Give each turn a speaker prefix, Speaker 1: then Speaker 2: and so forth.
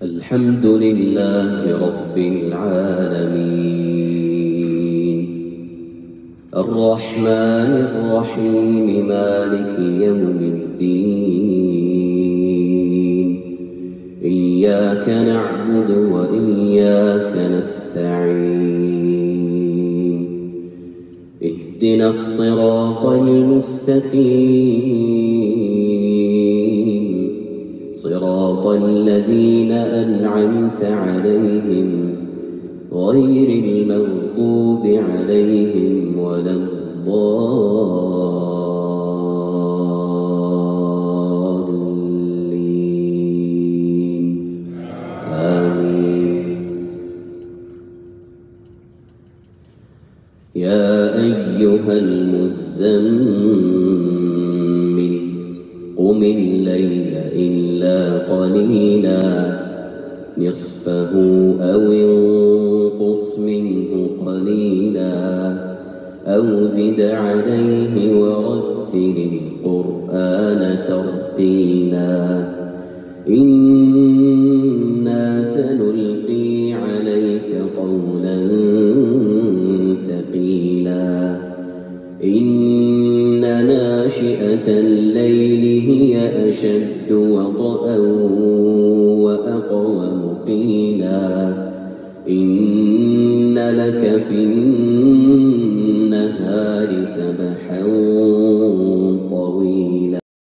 Speaker 1: الحمد لله رب العالمين الرحمن الرحيم مالك يوم الدين إياك نعبد وإياك نستعين اهدنا الصراط المستقيم صراط الذين أنعمت عليهم غير المغضوب عليهم ولا الضالين آمين. يا أيها المزمل قم الليل إلا قليلا نصفه أو انقص منه قليلا أو زد عليه ورتل القرآن ترتيلا إنا سنلقي عليك قولا ثقيلا إن ناشئة الليل هي أشد وطئا وأقوم قيلا إن لك في النهار سبحا طويلا